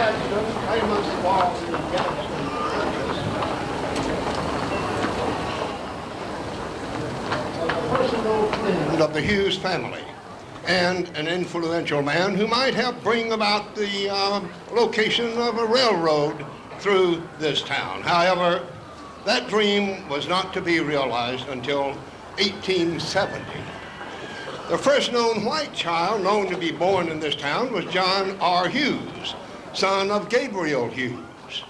Gadsden, famous for the Gadsden churches, was a personal friend of the Hughes family and an influential man who might help bring about the location of a railroad through this town. However, that dream was not to be realized until 1870. The first known white child known to be born in this town was John R. Hughes, son of Gabriel Hughes.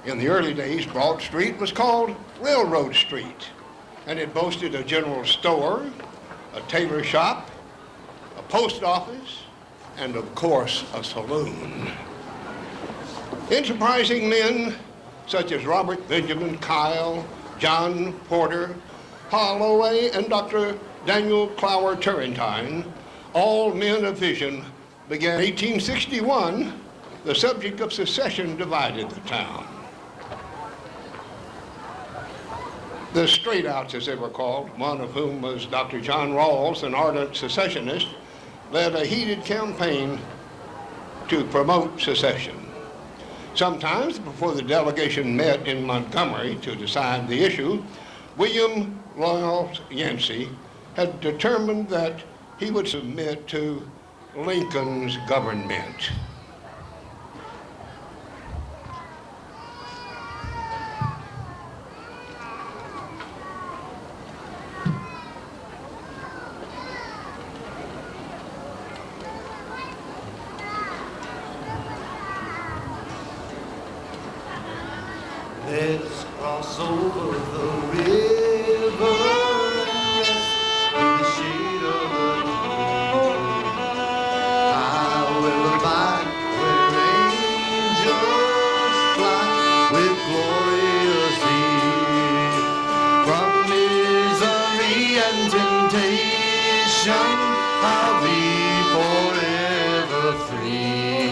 In the early days, Broad Street was called Railroad Street, and it boasted a general store, a tailor shop, a post office, and of course, a saloon. Enterprising men such as Robert Benjamin Kyle, John Porter, Holloway, and Dr. Daniel Clower Turrentine, all men of vision, began in 1861. The subject of secession divided the town. The straight-outs, as they were called, one of whom was Dr. John Rawls, an ardent secessionist, led a heated campaign to promote secession. Sometimes, before the delegation met in Montgomery to decide the issue, William Lyles Yancey had determined that he would submit to Lincoln's government. Let's cross over the river and rest in the shade of the tree. I will abide where angels fly with glorious ease. From misery and temptation, I'll be forever free.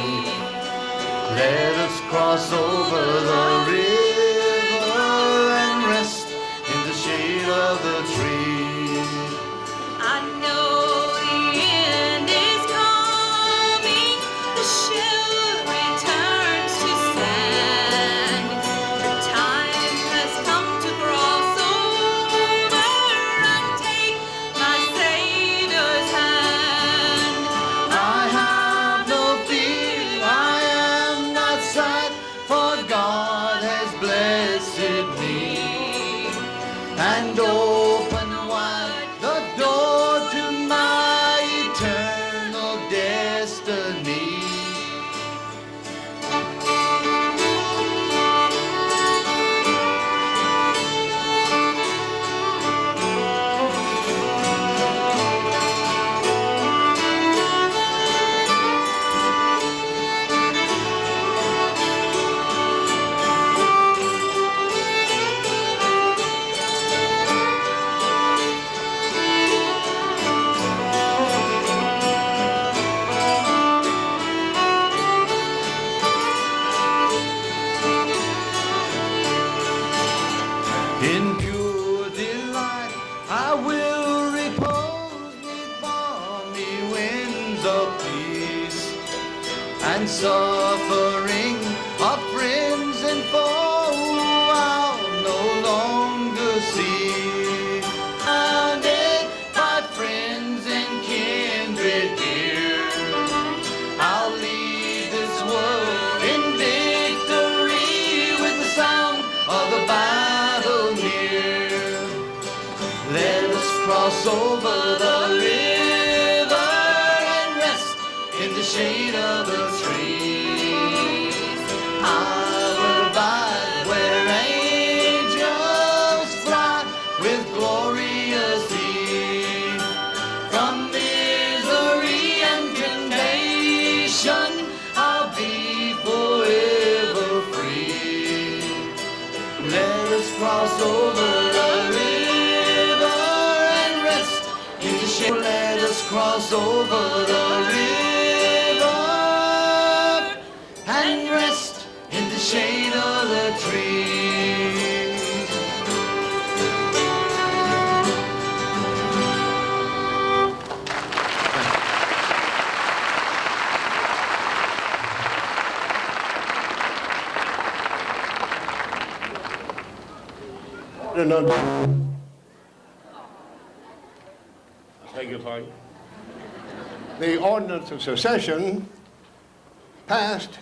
Let us cross over the river of the trees. I know the end is coming, the ship returns to sand. The time has come to cross over and take my Savior's hand. I have no fear, I am not sad, for God has blessed me. And open wide the door to my eternal destiny. In pure delight I will repose with balmy winds of peace, and suffering of friends and foe I'll no longer see. Surrounded by friends and kindred dear, I'll leave this world in victory with the sound of the battle near. Let us cross over the river and rest in the shade of the trees. I will abide where angels fly with glorious ease. From misery and condemnation I'll be forever free. Let us cross over the river and rest in the shade. Let us cross over the river and rest in the shade of the trees. The ordinance of secession passed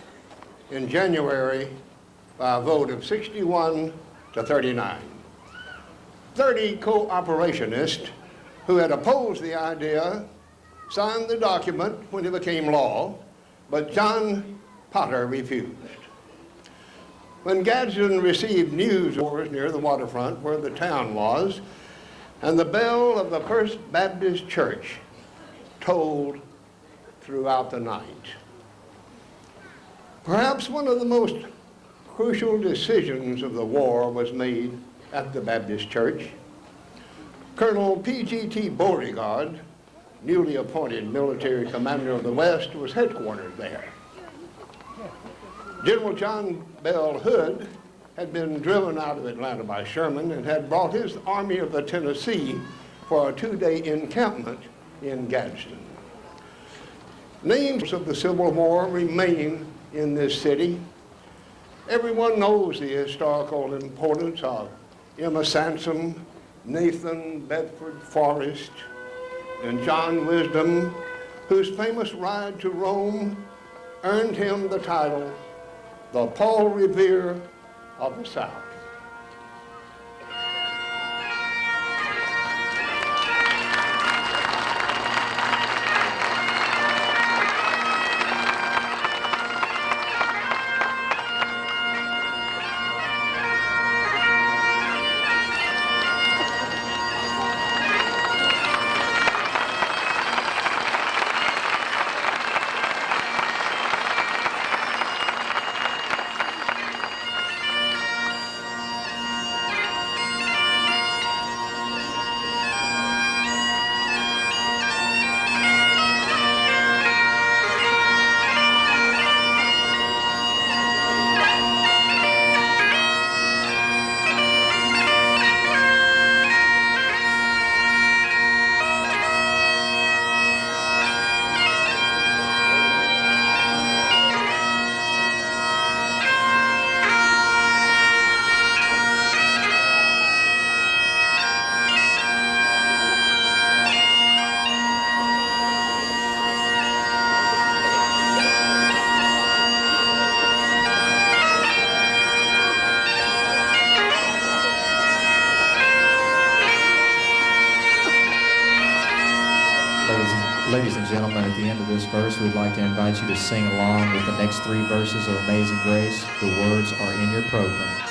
in January by a vote of 61 to 39. 30 cooperationists who had opposed the idea signed the document when it became law, but John Potter refused. When Gadsden received news of near the waterfront where the town was, and the bell of the First Baptist Church tolled throughout the night. Perhaps one of the most crucial decisions of the war was made at the Baptist Church. Colonel P.G.T. Beauregard, newly appointed military commander of the West, was headquartered there. General John Bell Hood had been driven out of Atlanta by Sherman and had brought his Army of the Tennessee for a 2-day encampment in Gadsden. Names of the Civil War remain in this city. Everyone knows the historical importance of Emma Sansom, Nathan Bedford Forrest, and John Wisdom, whose famous ride to Rome earned him the title, the Paul Revere of the South. Ladies and gentlemen, at the end of this verse, we'd like to invite you to sing along with the next 3 verses of Amazing Grace. The words are in your program.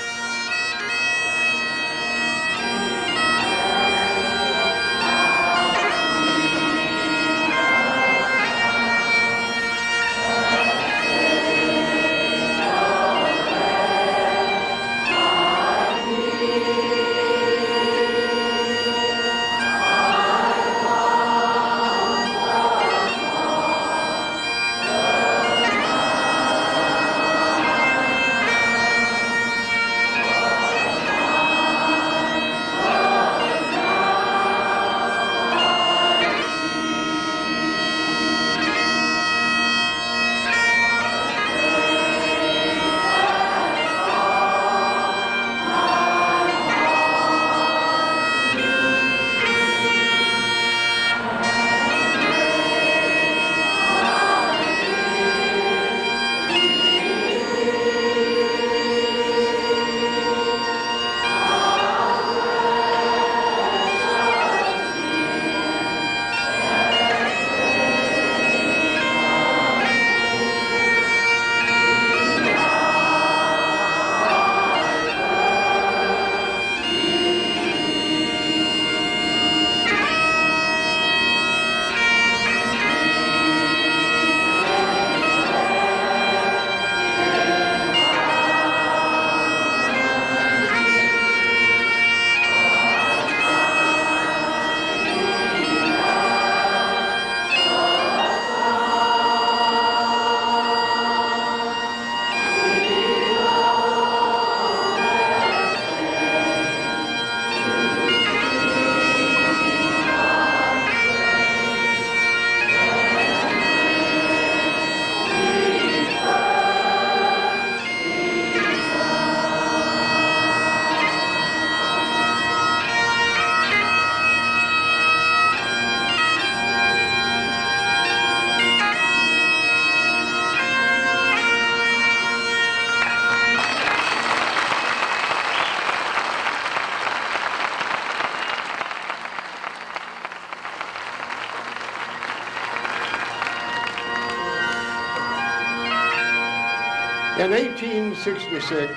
In 1866,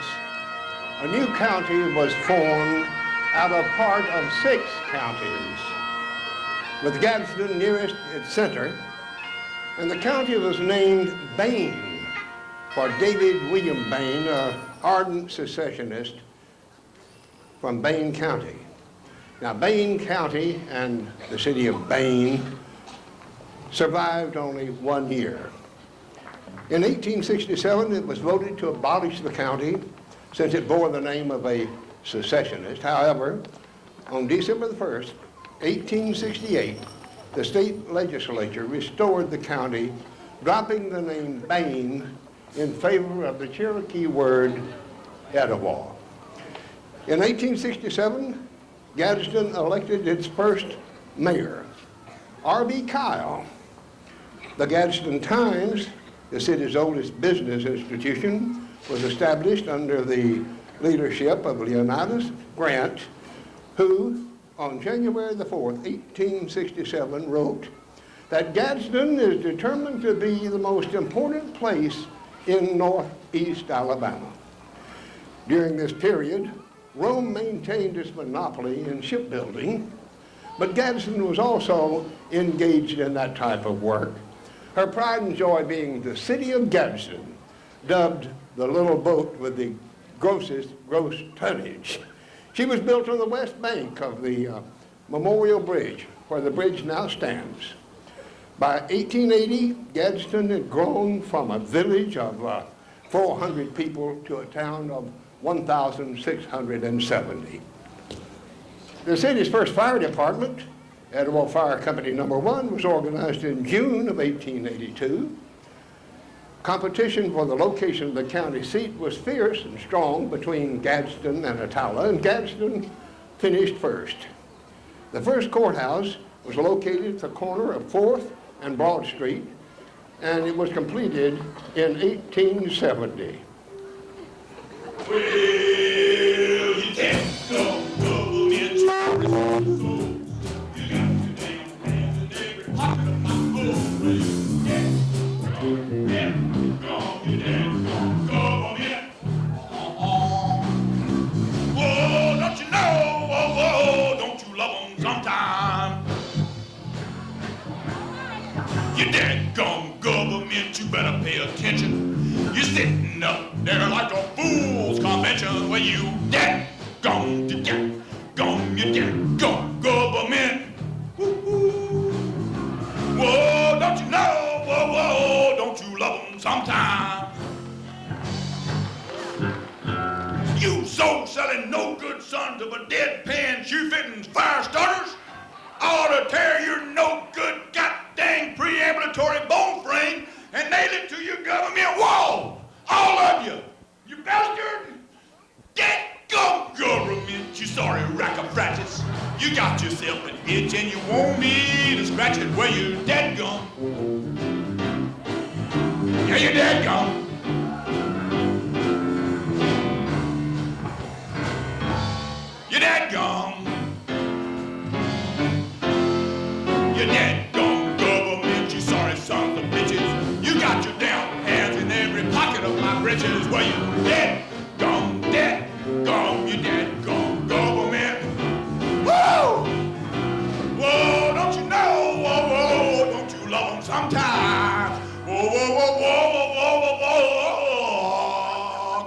a new county was formed out of part of 6 counties, with Gadsden nearest its center, and the county was named Bain for David William Bain, an ardent secessionist from Bain County. Now, Bain County and the city of Bain survived only 1 year. In 1867, it was voted to abolish the county since it bore the name of a secessionist. However, on December the 1st, 1868, the state legislature restored the county, dropping the name Bain in favor of the Cherokee word Etowah. In 1867, Gadsden elected its first mayor, R.B. Kyle. The Gadsden Times, the city's oldest business institution, was established under the leadership of Leonidas Grant, who, on January the 4th, 1867, wrote that Gadsden is determined to be the most important place in northeast Alabama. During this period, Rome maintained its monopoly in shipbuilding, but Gadsden was also engaged in that type of work. Her pride and joy being the city of Gadsden, dubbed the little boat with the gross tonnage. She was built on the west bank of the Memorial Bridge, where the bridge now stands. By 1880, Gadsden had grown from a village of 400 people to a town of 1,670. The city's first fire department, Etowah Fire Company No. 1, was organized in June of 1882. Competition for the location of the county seat was fierce and strong between Gadsden and Attala, and Gadsden finished first. The first courthouse was located at the corner of 4th and Broad Street, and it was completed in 1870. Well, you can't go government. You got your damn hands in every pocket of my coat. Well, you can't go government. Whoa, don't you know? Whoa, don't you love 'em sometime? You dadgum government, you better pay attention. You're sitting up there like a fool's convention where you dadgum, you dadgum government. Woo-hoo. Whoa, don't you know? Whoa, don't you love 'em sometime? You soul-selling, no-good sons of a deadpan, shoe-fitting fire starters, I ought to tear your no-good, god-dang preambulatory bone frame and nail it to your government wall. All of you. You bastard. Dadgum government, you sorry rack of frats. You got yourself an itch and you want me to scratch it. Well, you dadgum. Yeah, you dadgum. You dadgum. You dadgum government, you sorry sons of bitches. You got your damn hands in every pocket of my britches. Well, you dadgum, you dadgum government. Woo! Whoa, don't you know? Whoa, don't you love 'em sometimes? Whoa,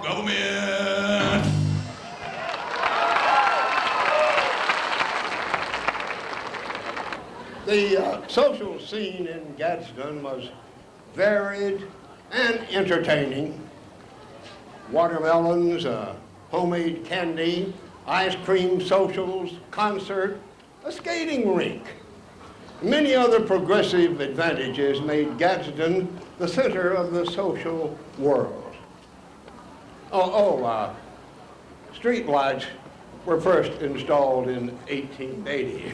government. The social scene in Gadsden was varied and entertaining. Watermelons, homemade candy, ice cream socials, concert, a skating rink. Many other progressive advantages made Gadsden the center of the social world. Street lights were first installed in 1880.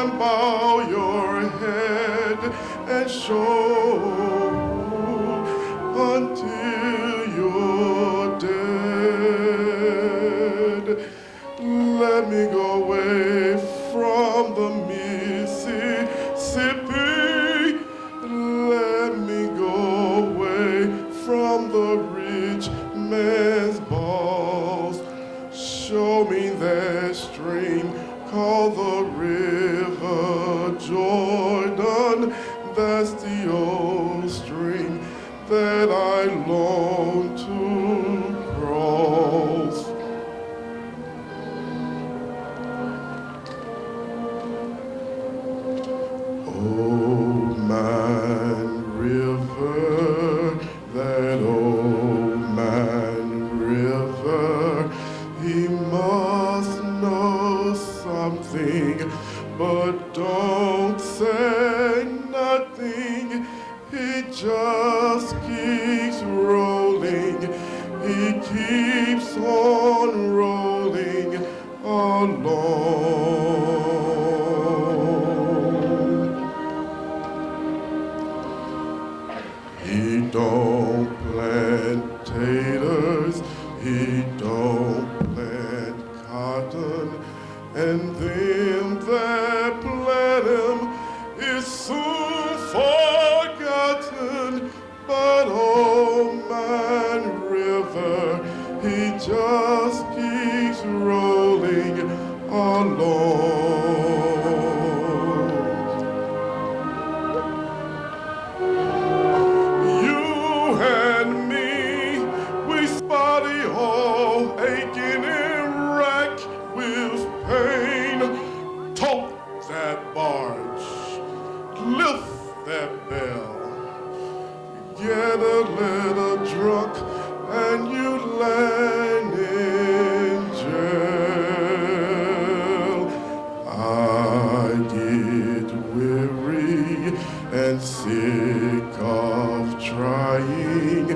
and bow your head and show until you're dead. Let me go away from the Mississippi. Let me go away from the rich man's balls. Show me that stream called the River Jordan. That's the old stream that I long to cross. Old man river, that old man river, he must know something, but don't say nothing. He just keeps rolling, he keeps on rolling along. He don't plant taters, he don't plant cotton, and them that plant 'em is soon forgotten. But old man river, he just keeps rolling along. You and me, we spotty all aching and racked with pain. Tote that barge, lift that bell, get a little drunk and you land in jail. I get weary and sick of trying.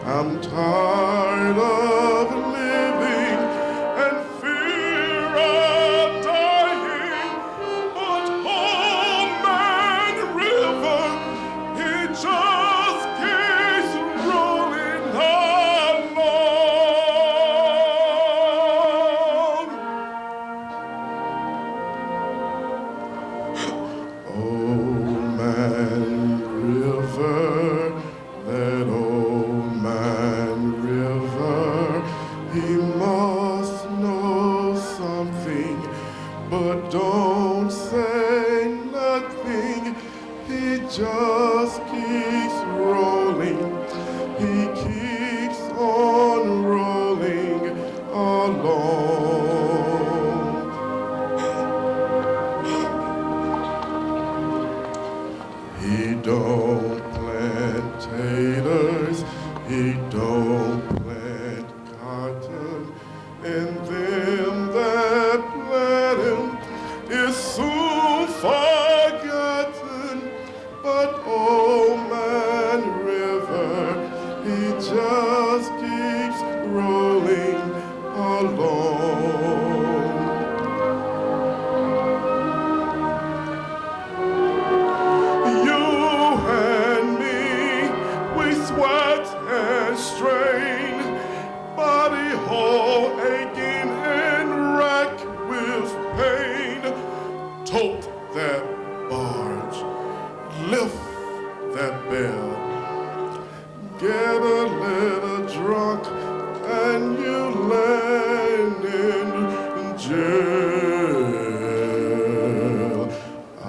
I'm tired of living and fear of dying. But old man river, he just keeps rolling along. Old man river, that old man river, he must know something, but don't say nothing. He just keeps rolling, he keeps on rolling along. He don't plant taters, he don't plant cotton, and them that plant 'em is soon forgotten. But old man river, he just keeps rolling along. You and me, we sweat and strain, body whole aching and racked with pain. Tote that barge, lift that bell, get a little drunk and you land in jail. I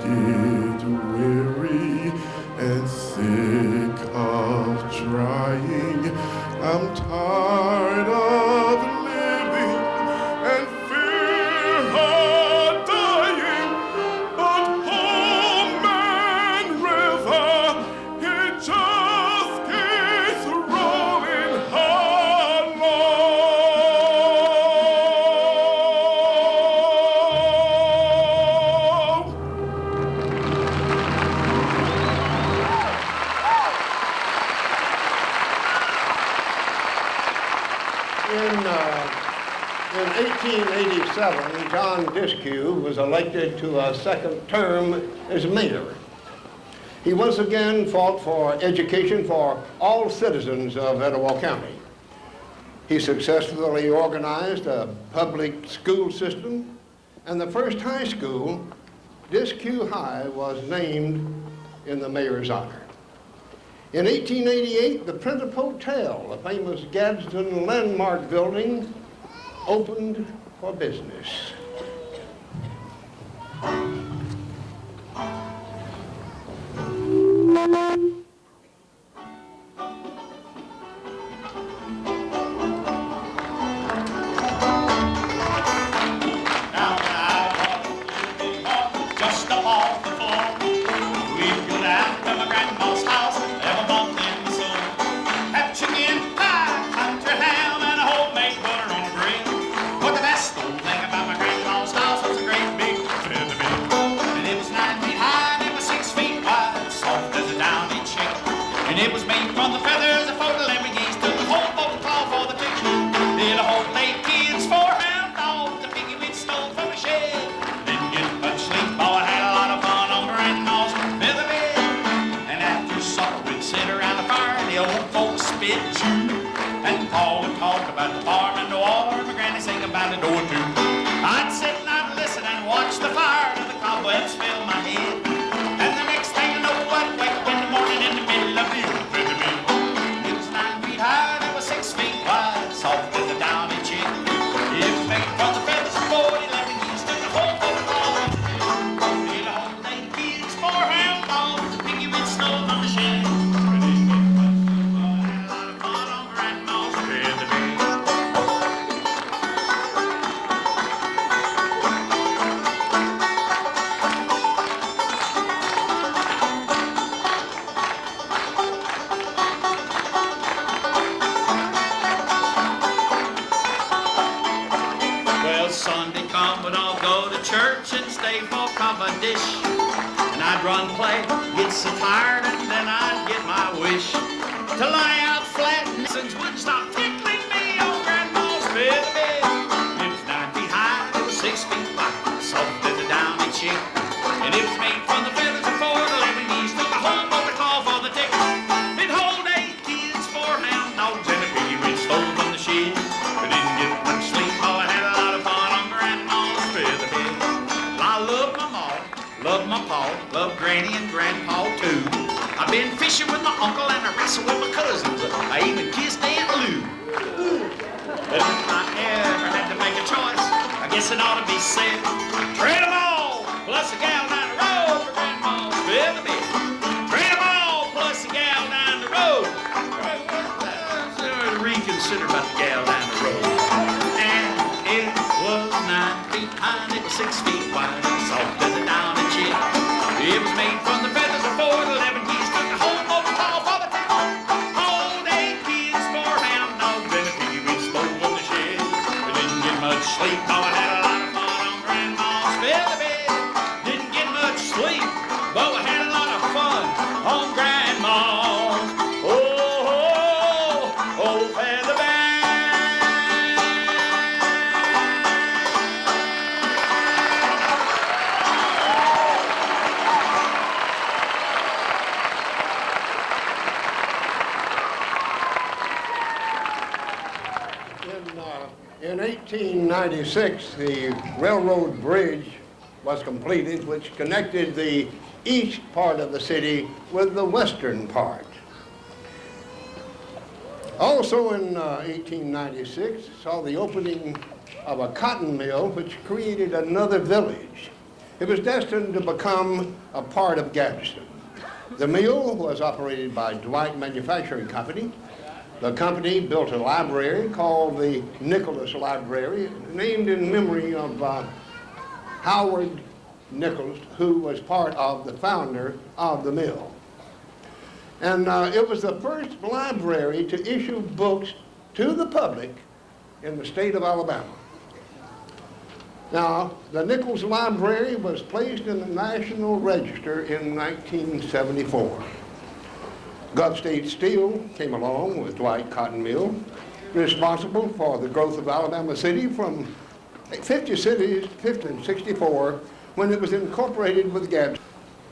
get weary and sick of trying. I'm tired of living and fear of dying. 1887, John Diskew was elected to a second term as mayor. He once again fought for education for all citizens of Etowah County. He successfully organized a public school system, and the first high school, Diskew High, was named in the mayor's honor. In 1888, the Princip Hotel, a famous Gadsden landmark building, opened for business. Just up off the floor, we'd go down to my grandma's house, have a bump in the soul. Have chicken pie, country ham, and a homemade butter on the grill. But the best old thing about my grandma's house was a great big feather bed. And it was 9 feet high and it was 6 feet wide, soft as a downy chick. And it was made from the feathers of 4 lemon geese, took the whole boat claw for the picture. Did a whole 8 kids, 4 hound dogs, the piggy we'd stole from the shed. Didn't get much sleep, oh, I had a lot of fun on grandma's feather bed. And after supper we'd sit around the fire and the old folks spit chew. And Pa would talk about the farm and the war, and my granny sing about the door too. I'd sit and I'd listen and watch the fire till the cobwebs fill my head. And the next thing I know I'd wake up in the morning in the middle of the old feather bed. It was 9 feet high and it was 6 feet wide, soft as a downy chick. It was made from the feathers of 40 lemon geese, took the whole boat off. Did a whole 8 kids, 4 hound dogs, the piggy we'd stole from the shed. But it was had a lot of fun on grandma's feather bed. Well, Sunday come and I'll go to church and stay for dish. And I'd run play, get so tired, and then I'd get my wish to lie out flat and since wouldn't stop tickling me on grandma's feather bed. It was 9 feet high, it was 6 feet wide, soft as a downy chick. And it was made from the feathers of 4 lemon geese, took a home of the claw for the tick. It'd hold 8 kids, 4 hound dogs, and a piggy we'd stole from the shed. I didn't get much sleep, oh, I had a lot of fun on grandma's feather bed. I loved my ma, loved my pa, loved granny and grandpa too. I've been fishing with my uncle and I wrestled with my cousins. I even kissed Aunt Lou. But if I ever had to make a choice, I guess it ought to be said, trade 'em all plus a gal down the road for grandma's feather bed. Trade 'em all plus a gal down the road. Reconsider about the gal down the road. And it was 9 feet high and it was 6 feet wide, soft as a downy chick. It was made from the feathers of 4 lemon geese, took the whole boat claw for the tick. Old 8 kids, 4 hound dogs, and a piggy we'd stole from the shed. We didn't get much sleep, though I had a lot of fun on grandma's feather bed. Didn't get much sleep, but we had a lot of fun on grandma's old feather bed. In 1896, the railroad bridge was completed, which connected the east part of the city with the western part. Also in 1896, saw the opening of a cotton mill, which created another village. It was destined to become a part of Gadsden. The mill was operated by Dwight Manufacturing Company. The company built a library called the Nicholas Library, named in memory of Howard Nicholas, who was part of the founder of the mill. And it was the first library to issue books to the public in the state of Alabama. Now, the Nichols Library was placed in the National Register in 1974. Gulf State Steel came along with Dwight Cotton Mill, responsible for the growth of Alabama City from 50 cities, 1564, when it was incorporated with Gadsden.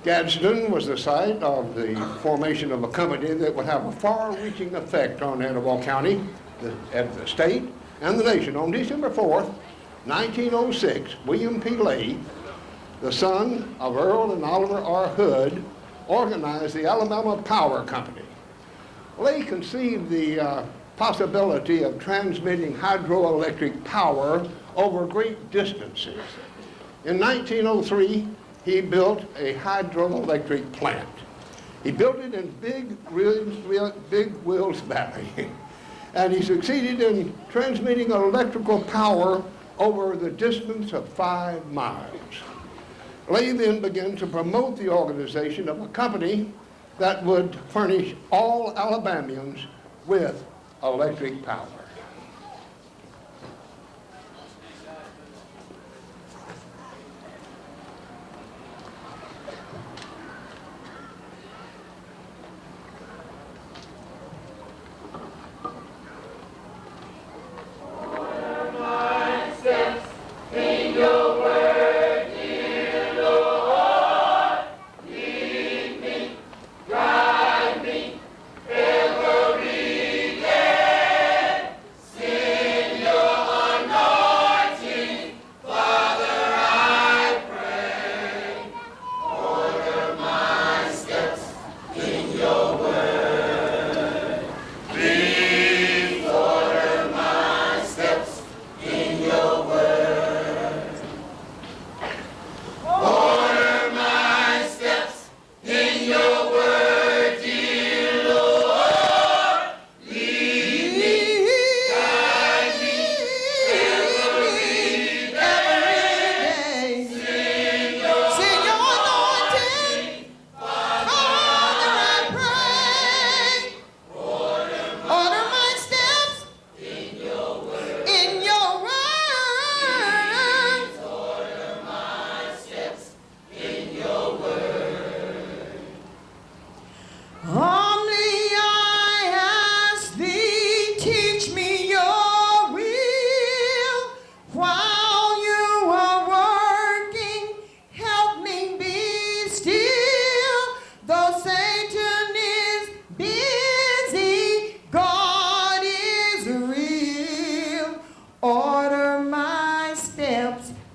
Gadsden was the site of the formation of a company that would have a far-reaching effect on Etowah County, the state, and the nation. On December 4th, 1906, William P. Lay, the son of Earl and Oliver R. Hood, organized the Alabama Power Company. Lay conceived the possibility of transmitting hydroelectric power over great distances. In 1903, he built a hydroelectric plant. He built it in Big Wills Valley, and he succeeded in transmitting electrical power over the distance of 5 miles. Lay then began to promote the organization of a company that would furnish all Alabamians with electric power.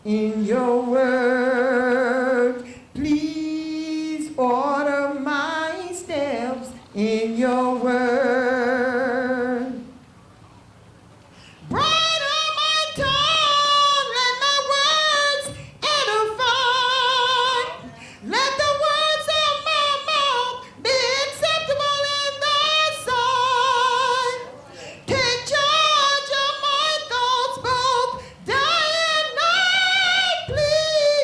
In your word, please order my steps in your word. Bright on my tongue, let my words edify. Let the words of my mouth be acceptable in thy sight. Take charge of my thoughts both day and night, please.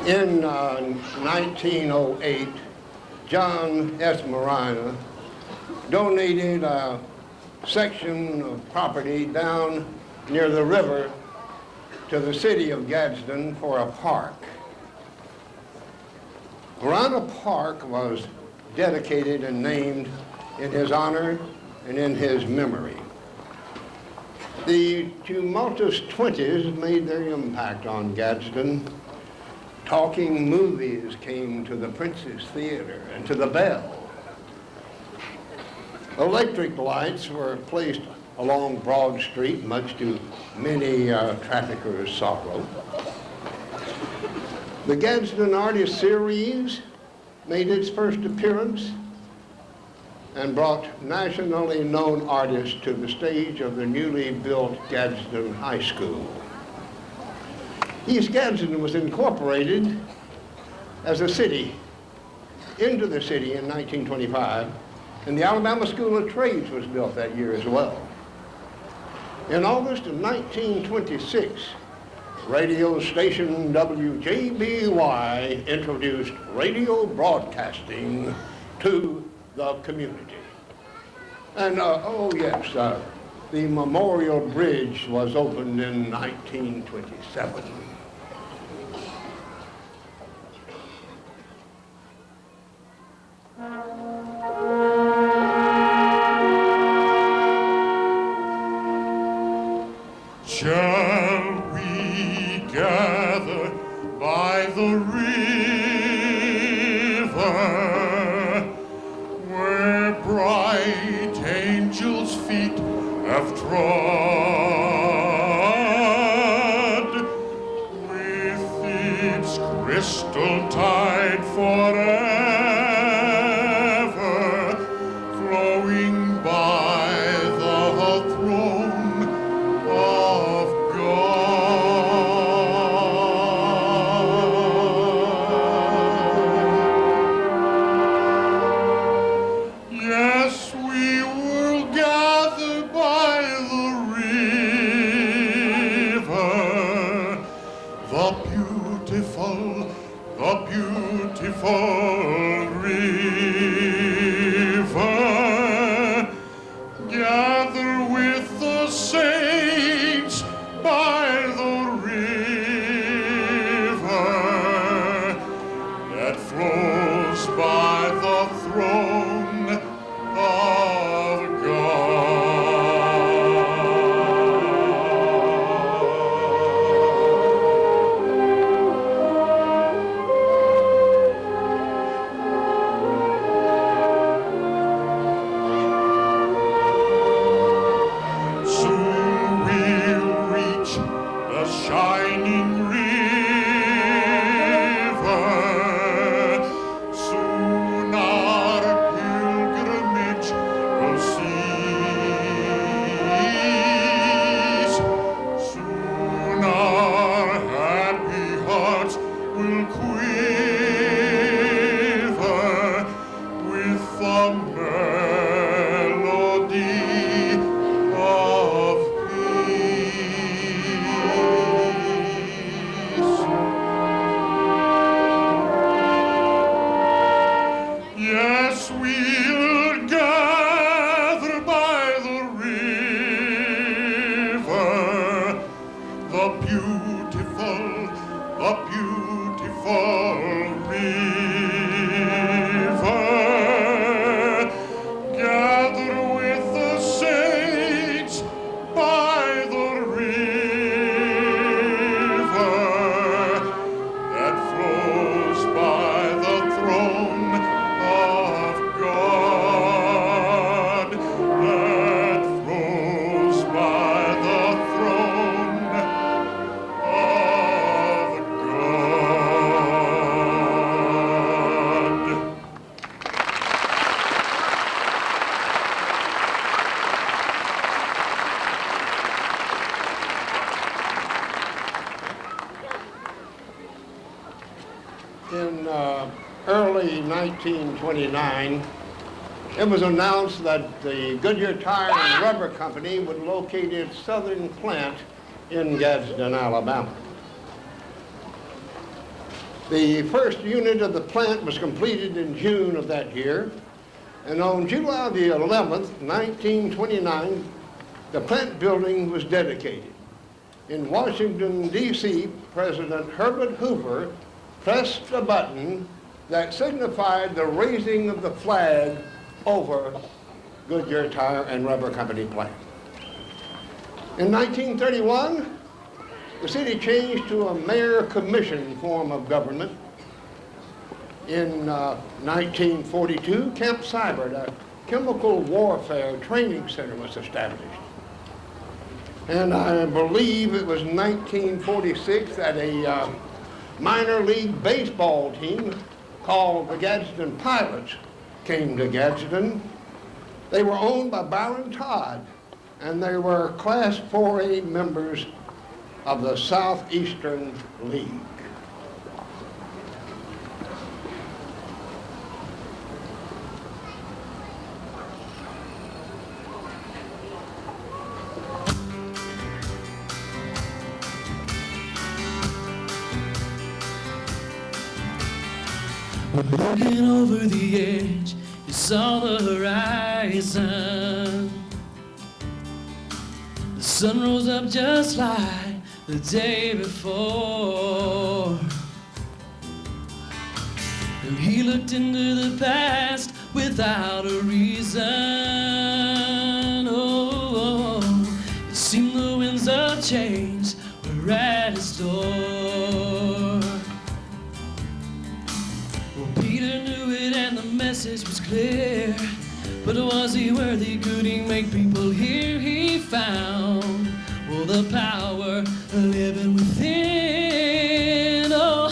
In 1908, John S. Marina donated a section of property down near the river to the city of Gadsden for a park. Marina Park was dedicated and named in his honor and in his memory. The tumultuous 20s made their impact on Gadsden. Talking movies came to the Princess Theater and to the Bell. Electric lights were placed along Broad Street, much to many traffickers' sorrow. The Gadsden Artist Series made its first appearance and brought nationally known artists to the stage of the newly built Gadsden High School. East Gadsden was incorporated as a city into the city in 1925, and the Alabama School of Trades was built that year as well. In August of 1926, radio station WJBY introduced radio broadcasting to the community. And the Memorial Bridge was opened in 1927. Shall we gather by the river where bright angels' feet have trod, with its crystal tide forever flowing by the throne of God. Yes, we will gather by the river, the beautiful river. Gather with the saints by the river that flows by the throne of Soon we'll reach the shining river. Soon our pilgrimage will cease. Soon our happy hearts will quiver with the melody of peace. Yes, we'll gather by the river, the beautiful river. Gather with the saints by the river that flows by the throne of God, that flows by the throne of God. In early 1929, it was announced that the Goodyear Tire and Rubber Company would locate its southern plant in Gadsden, Alabama. The first unit of the plant was completed in June of that year, and on July the 11th, 1929, the plant building was dedicated. In Washington, D.C., President Herbert Hoover pressed a button that signified the raising of the flag over Goodyear Tire and Rubber Company plant. In 1931, the city changed to a mayor-commission form of government. In 1942, Camp Cybert, a chemical warfare training center, was established. And I believe it was 1946 that a minor league baseball team called the Gadsden Pilots came to Gadsden. They were owned by Byron Todd, and they were Class 4A members of the Southeastern League. Looking over the edge, you saw the horizon. The sun rose up just like the day before. And he looked into the past without a reason. Oh, it seemed the winds of change were at his door. Peter knew it and the message was clear, but was he worthy? Could he make people hear? He found, well, the power living within. Oh,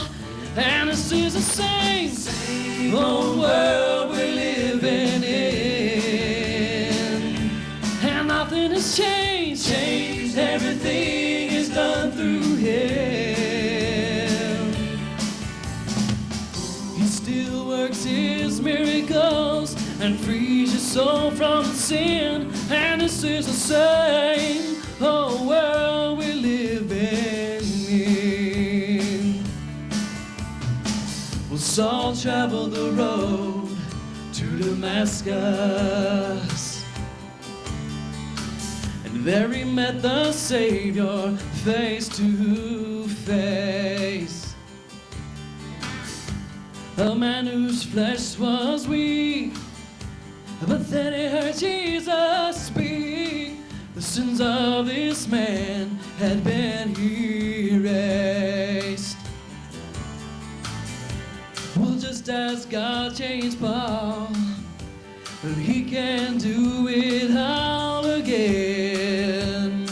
and this is the same old world we're living in, and nothing has changed. Everything is done through him. He still works his miracles and frees your soul from sin. And this is the same old world we're living in. Well, Saul traveled the road to Damascus, and there he met the Savior face to face. A man whose flesh was weak, but then he heard Jesus speak. The sins of this man had been erased. Well, just as God changed Paul, he can do it all again.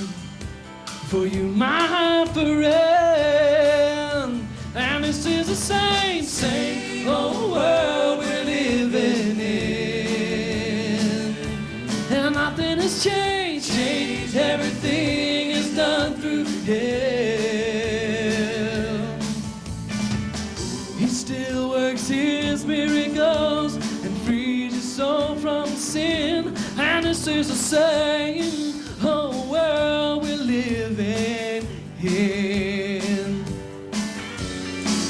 For you, my friend, and this is the same old world we're living in, and nothing has changed. Everything is done through him. He still works his miracles and frees your soul from sin. And this is the same whole world we're living in.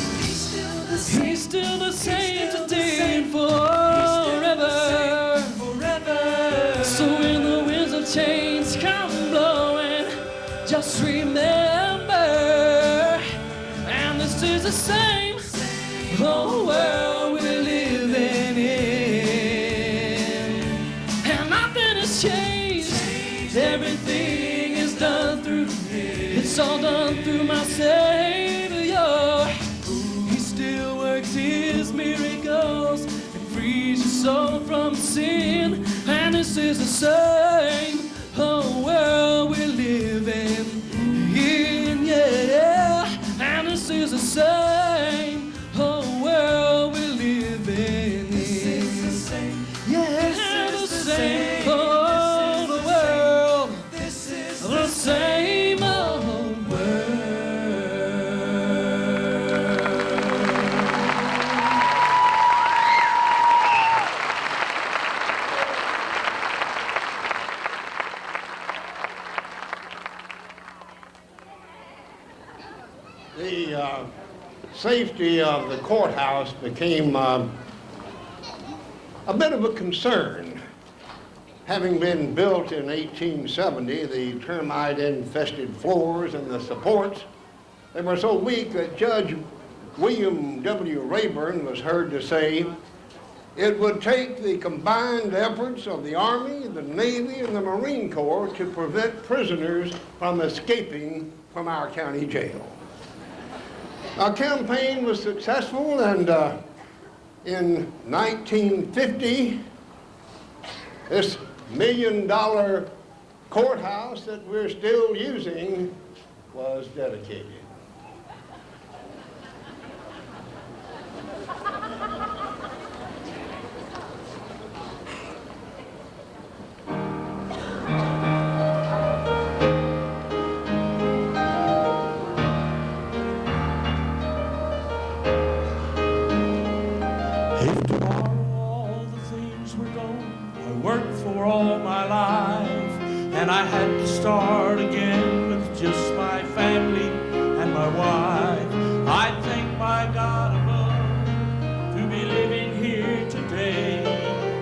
He's still the same today and forever. So when the winds of change come blowing, just remember, and this is the same whole world we're living in, and nothing has changed. Everything is done through, it's all done through my Savior. He still works his miracles and frees your soul from sin. And this is the same whole world we're living in, yeah. And this is the same whole world we're living in. This is the same, yeah, the same old world. This is the same old world. safety of the courthouse became a bit of a concern. Having been built in 1870, the termite-infested floors and the supports, they were so weak that Judge William W. Rayburn was heard to say, "It would take the combined efforts of the Army, the Navy, and the Marine Corps to prevent prisoners from escaping from our county jail." Our campaign was successful, and in 1950, this $1 million courthouse that we're still using was dedicated. If tomorrow all the things were gone I worked for all my life, and I had to start again with just my family and my wife, I'd thank my God above to be living here today,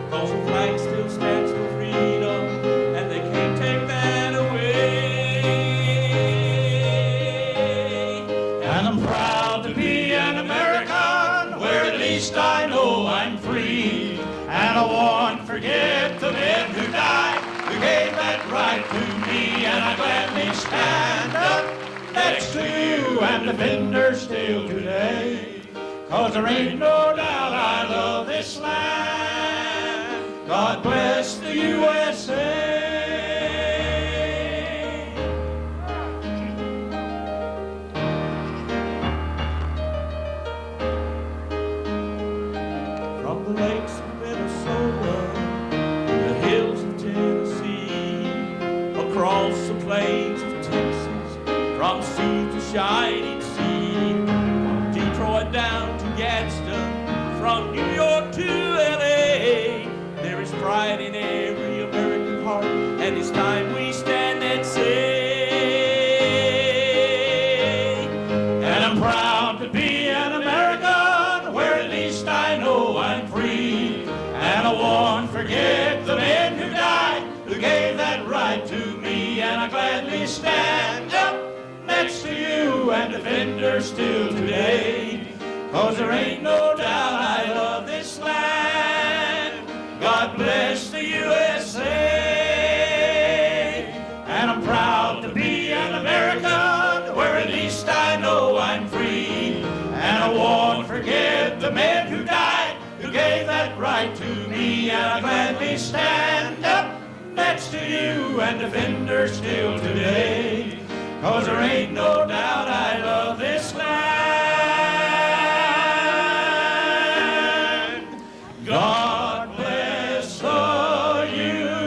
'cause the flag still stands for freedom and they can't take that away. And I'm proud to be an American, where at least I know I'm free. And I won't forget the men who died, who gave that right to me. And I gladly stand up next to you and defend her still today. 'Cause there ain't no doubt I love this land. God bless the USA. From the lakes of Minnesota, the hills of Tennessee, across the plains of Texas, from sea to shining sea, from Detroit down to Gadsden, from New York to LA, there is pride in every American heart, and it's time we stand and say. And I'm proud to be an American, where at least I know I'm free. And I won't forget the men who died, who gave that right to me. And I gladly stand up next to you and defend her still today. 'Cause there ain't no doubt I love this land. God bless the USA. And I'm proud to be an American, where at least I know I'm free. And I won't forget the men who died, who gave that right to me. And I gladly stand up next to you and defend her still today. 'Cause there ain't no doubt I love this land. God bless the USA.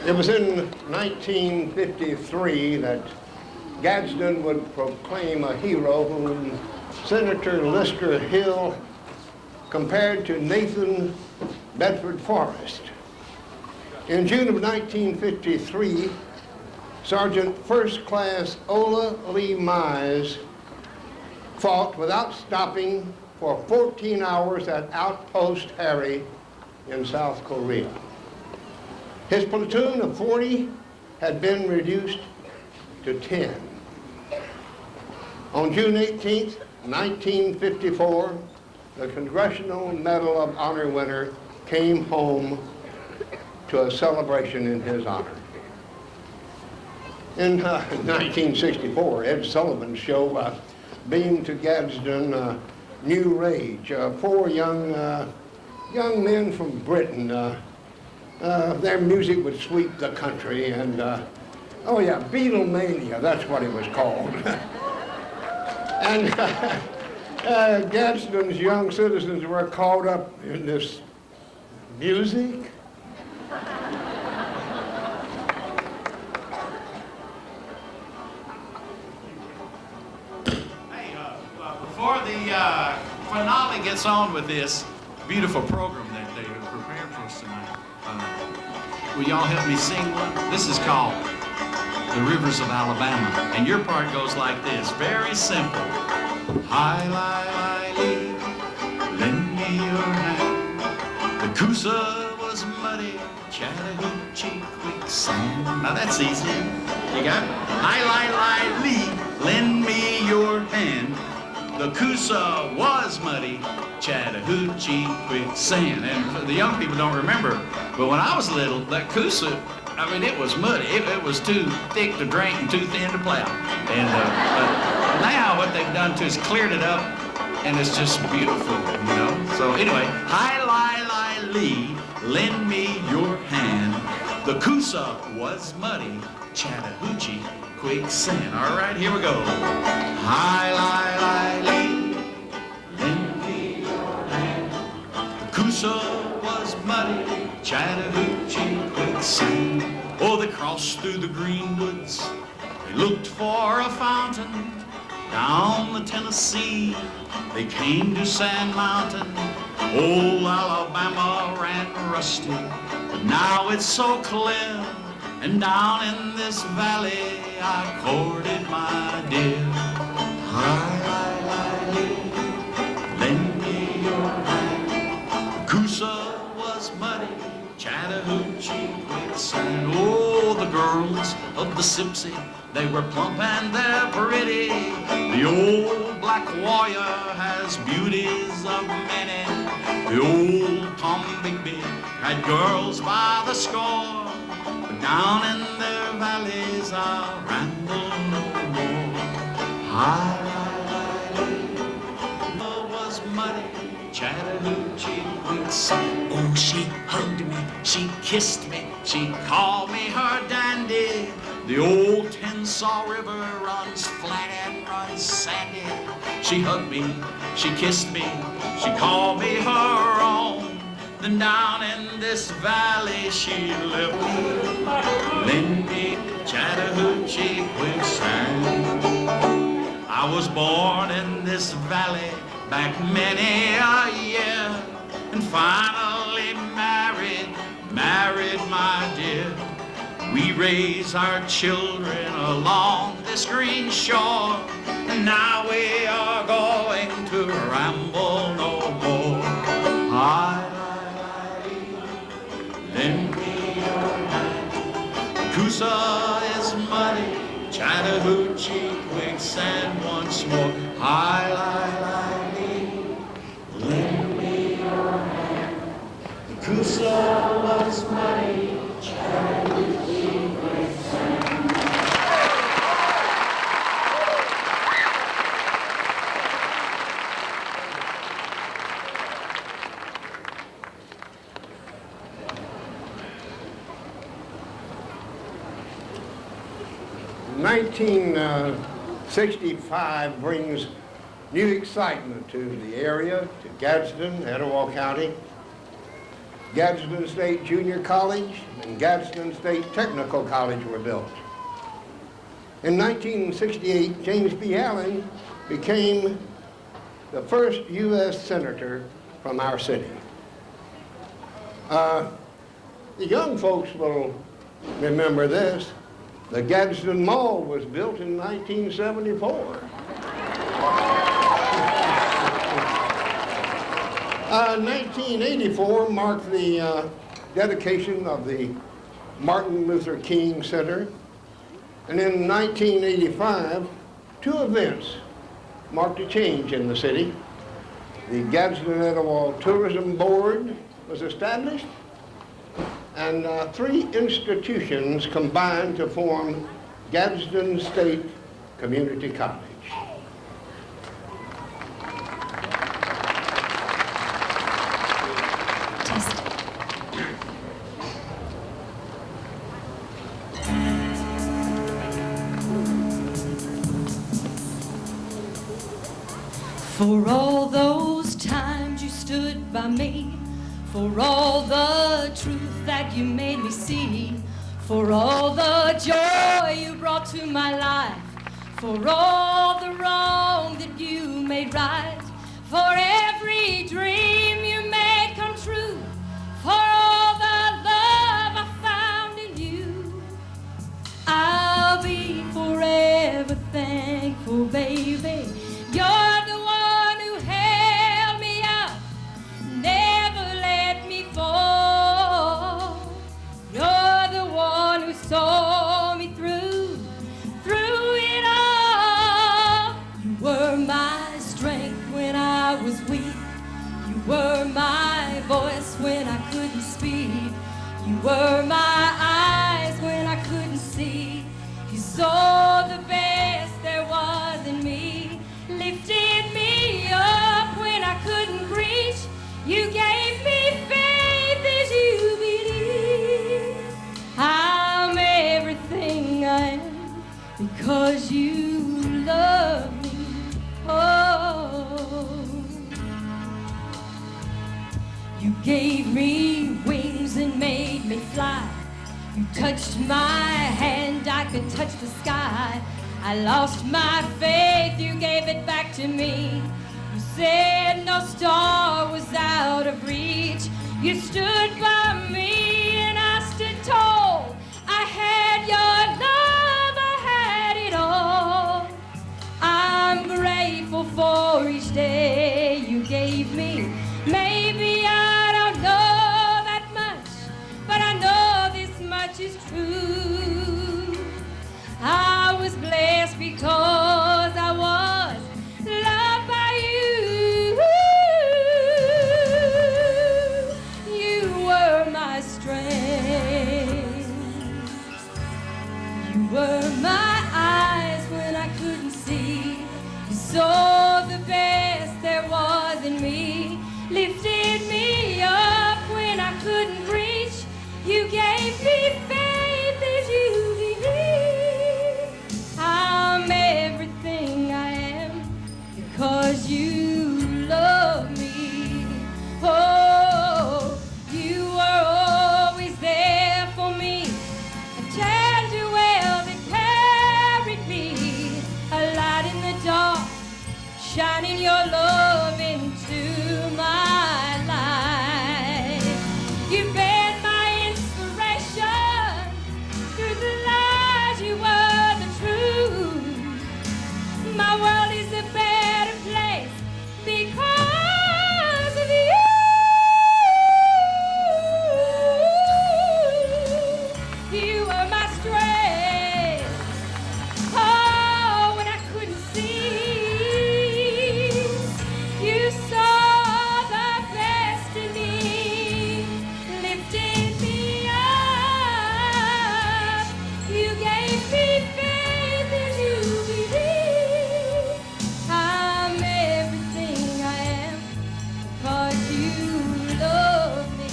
It was in 1953 that Gadsden would proclaim a hero whom Senator Lister Hill compared to Nathan Bedford Forrest. In June of 1953, Sergeant First Class Ola Lee Mize fought without stopping for 14 hours at Outpost Harry in South Korea. His platoon of 40 had been reduced to 10. On June 18, 1954, the Congressional Medal of Honor winner came home to a celebration in his honor. In 1964, Ed Sullivan's show beamed to Gadsden New Rage, 4 young men from Britain. Their music would sweep the country, and oh yeah, Beatlemania, that's what it was called. And Gadsden's young citizens were caught up in this music. Hey, before the finale gets on with this beautiful program that they have prepared for us tonight, will y'all help me sing one? This is called The Rivers of Alabama, and your part goes like this, very simple. Hi, li, lee, lend me your hand. The Coosa was muddy, Chattahoochee quicksand. Now that's easy. You got it? Hi, li, lee, lend me your hand. The Coosa was muddy, Chattahoochee quicksand. And the young people don't remember, but when I was little, that Coosa, I mean, it was muddy. It was too thick to drink and too thin to plow. And but now what they've done to is cleared it up, and it's just beautiful, you know. So anyway, hi, li, lee, lend me your hand. The Coosa was muddy, Chattahoochee quicksand. All right, here we go. Hi, li, lee, lend me your hand. The Coosa was muddy, Chattahoochee quicksand. Oh, they crossed through the green woods. They looked for a fountain down the Tennessee. They came to Sand Mountain. Old Alabama ran rusty, but now it's so clear. And down in this valley I courted my dear. Hi, lend me your hand. Coosa was muddy, Chattahoochee quicksand. Oh, the girls of the Sipsey, they were plump and they're pretty. The old black warrior has beauties of many. The old Tom Bigby had girls by the score. But down in their valleys I'll ramble no more. Hi, was muddy, Chattahoochee quicksand. Oh, she hugged me, she kissed me, she called me her dandy. The old Tensaw River runs flat and runs sandy. She hugged me, she kissed me, she called me her own. Then down in this valley she left me, lend me Chattahoochee quicksand. I was born in this valley back many a year, and finally married my dear. We raise our children along this green shore, and now we are going to ramble no more. Hi, lend me your hand. Coosa is muddy, Chattahoochee quicksand once more. Hi, lend me your hand. Coosa was muddy, Chattahoochee quicksand. 1965 brings new excitement to the area, to Gadsden, Etowah County. Gadsden State Junior College and Gadsden State Technical College were built. In 1968, James B. Allen became the first U.S. Senator from our city. The young folks will remember this. The Gadsden Mall was built in 1974. 1984 marked the dedication of the Martin Luther King Center. And in 1985, two events marked a change in the city. The Gadsden Etowah Tourism Board was established, and three institutions combined to form Gadsden State Community College. For For all those times you stood by me, for all the truth that you made me see, for all the joy you brought to my life, for all the wrong that you made right, for every dream you made come true, for all the love I found in you, I'll be forever thankful, baby. You're the one who held me up, never let me fall. You're the one who saw me through it all. You were my strength when I was weak. You were my voice when I couldn't speak. You were my eyes when I couldn't see. You saw the best there was in me, lifted me up when I couldn't reach. You gave me faith as you believe. I'm everything I am because you love me. Oh, you gave me wings and made me fly. You touched my hand, I could touch the sky. I lost my faith, you gave it back to me. You said no star was out of reach. You stood by me and I stood tall. I had your love, I had it all. I'm grateful for each day you gave me. Maybe I don't know that much, but I know this much is true. I was blessed because I was loved by you. You were my strength. You were my eyes when I couldn't see. You saw the best there was in me, lifted me up when I couldn't reach. You gave me faith as you believe. I'm everything I am because you love me. Oh, you were always there for me. A tender well that carried me, a light in the dark, shining your love into my life. You've been my inspiration. Through the lies you were the truth. My world is a better place because of you. You were my strength. Oh, when I couldn't see, you saw the best in me, lifted me up. You gave me faith as you believe. I'm everything I am because you love me.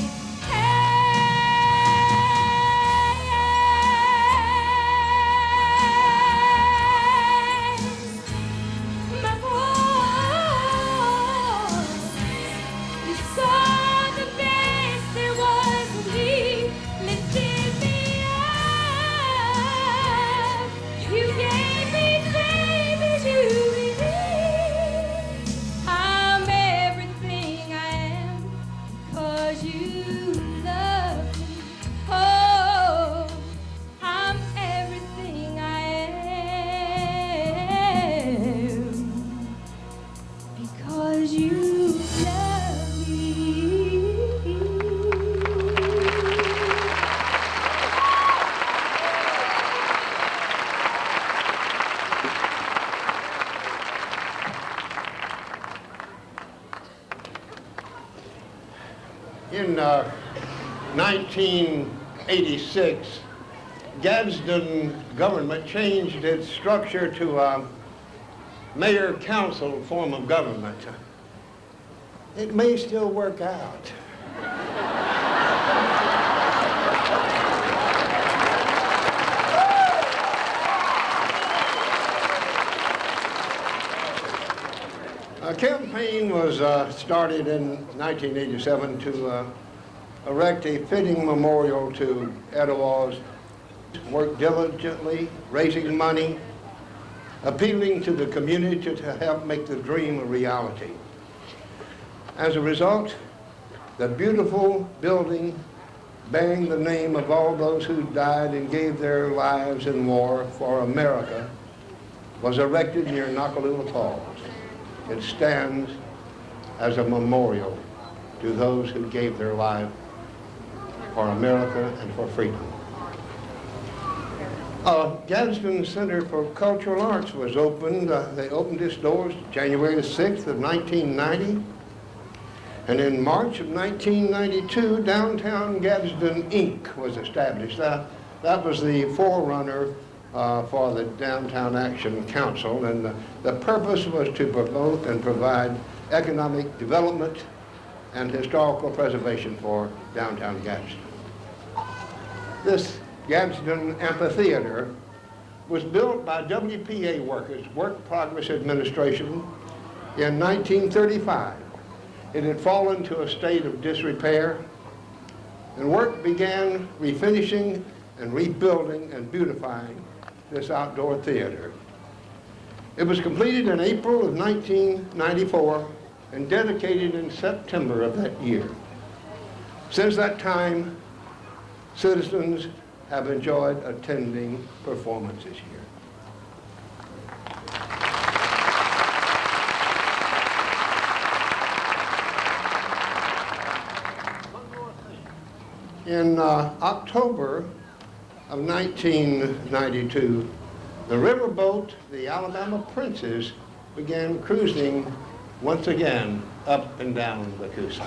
My voice, you saw the best there was in me, lifted me up. You gave me faith as you believe. I'm everything I am because you love me. Oh, I'm everything I am because you love me. In 1986, Gadsden government changed its structure to a mayor-council form of government. It may still work out. A campaign was started in 1987 to erect a fitting memorial to Etowah's work diligently, raising money, appealing to the community to help make the dream a reality. As a result, the beautiful building bearing the name of all those who died and gave their lives in war for America was erected near Nakalula Falls. It stands as a memorial to those who gave their life for America and for freedom. Gadsden Center for Cultural Arts was opened. They opened its doors January the 6th of 1990. And in March of 1992, Downtown Gadsden, Inc. was established. That was the forerunner for the Downtown Action Council, and the purpose was to promote and provide economic development and historical preservation for downtown Gadsden. This Gadsden Amphitheater was built by WPA workers, Work Progress Administration, in 1935. It had fallen to a state of disrepair, and work began refinishing and rebuilding and beautifying this outdoor theater. It was completed in April of 1994 and dedicated in September of that year. Since that time, citizens have enjoyed attending performances here. In October of 1992, the riverboat, the Alabama Princess, began cruising once again up and down the Coosa.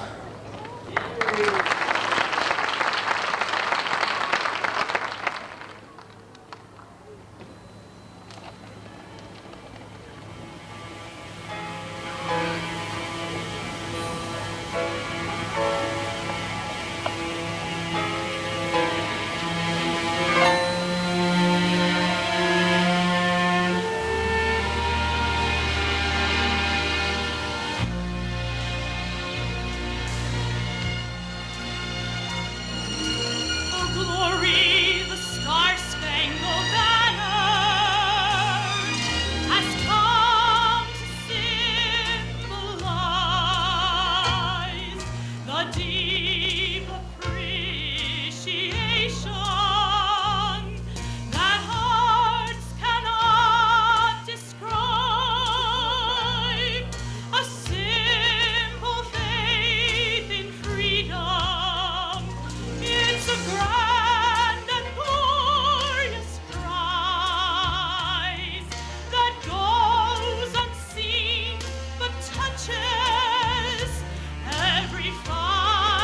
Glory, the star-spangled banner has come to symbolize the deep appreciation that hearts cannot describe, a simple faith in freedom. It's a grand and glorious prize that goes unseen but touches every fiber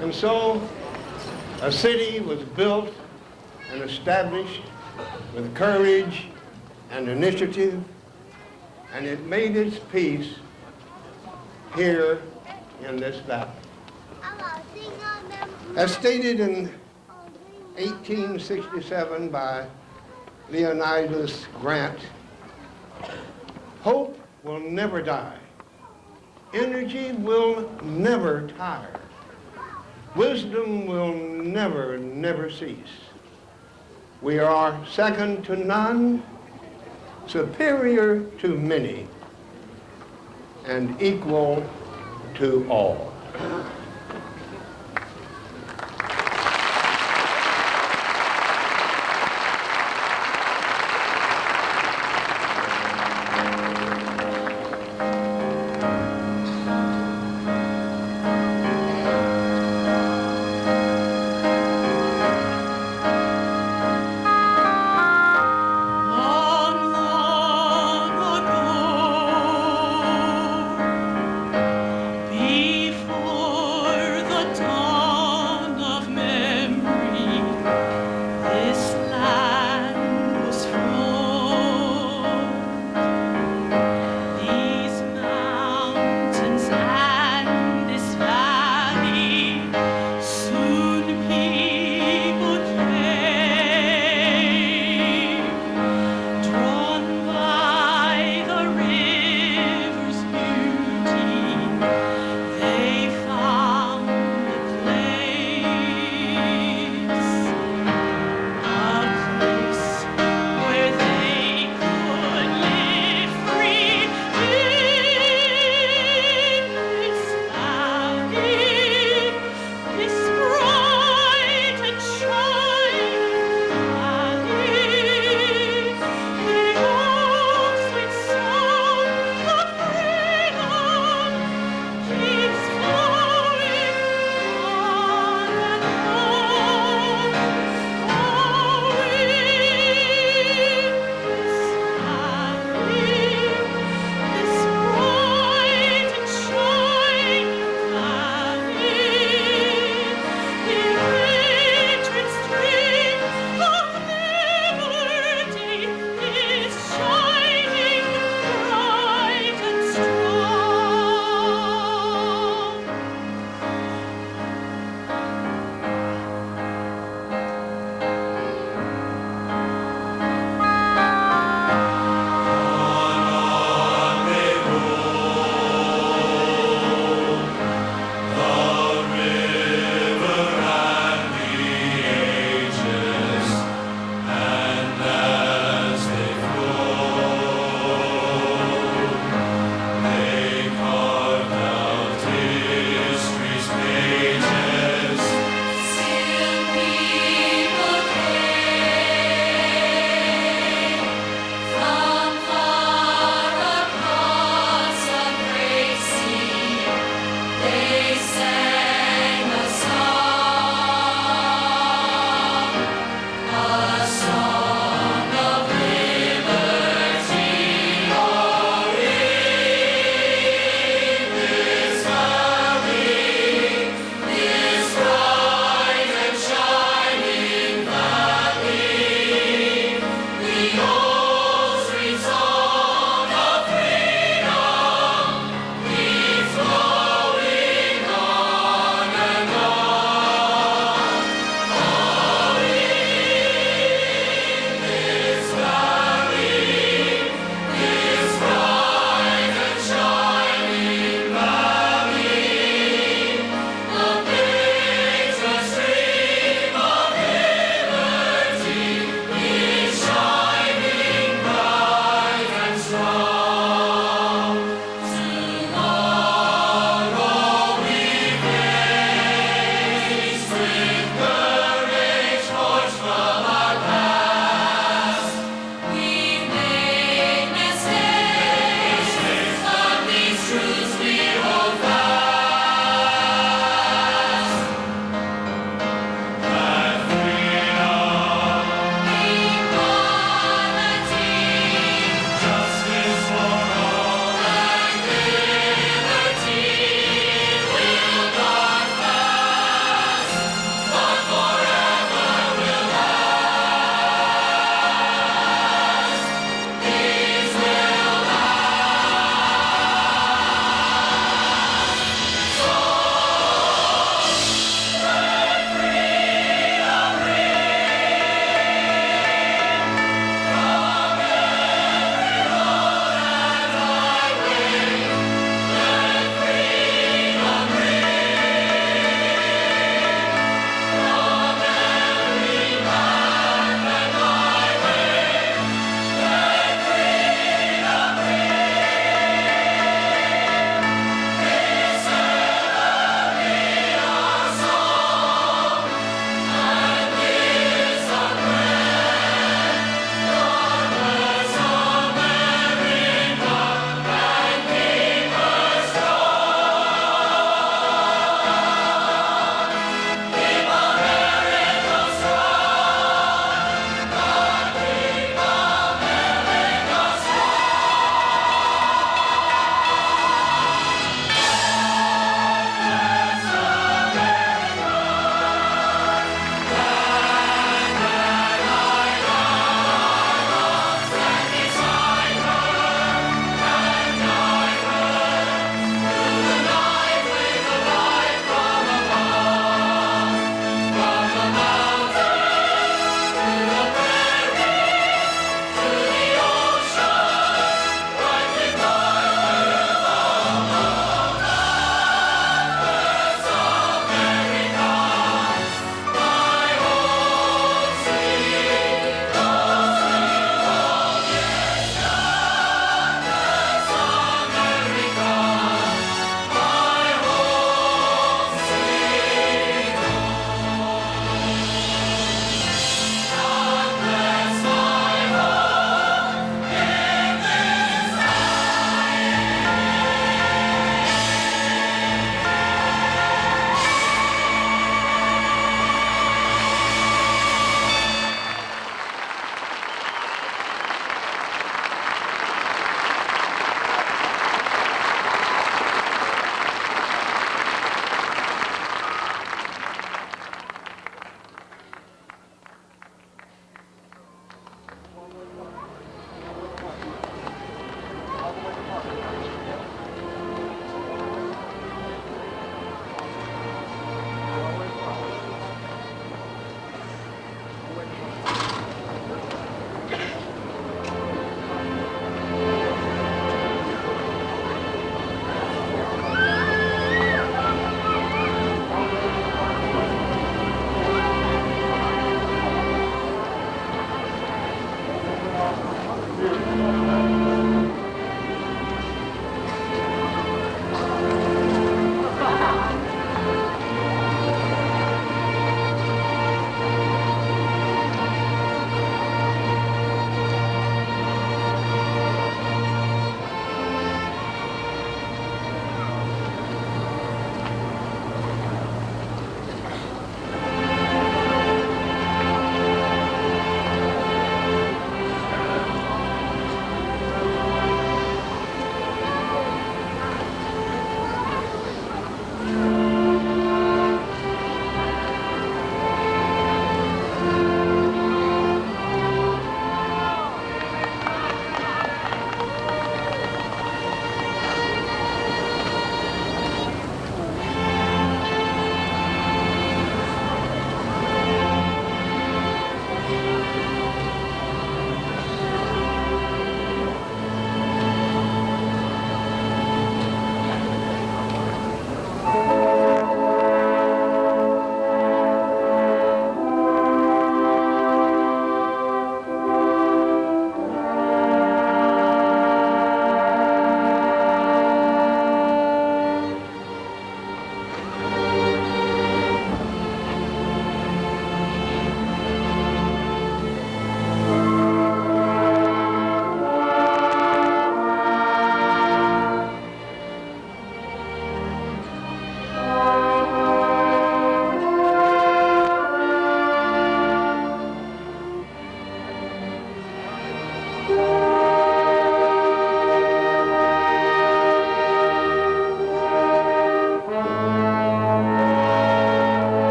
And so a city was built and established with courage and initiative, and it made its peace here in this valley. As stated in 1867 by Leonidas Grant, hope will never die. Energy will never tire. Wisdom will never, never cease. We are second to none, superior to many, and equal to all. Long, long ago, before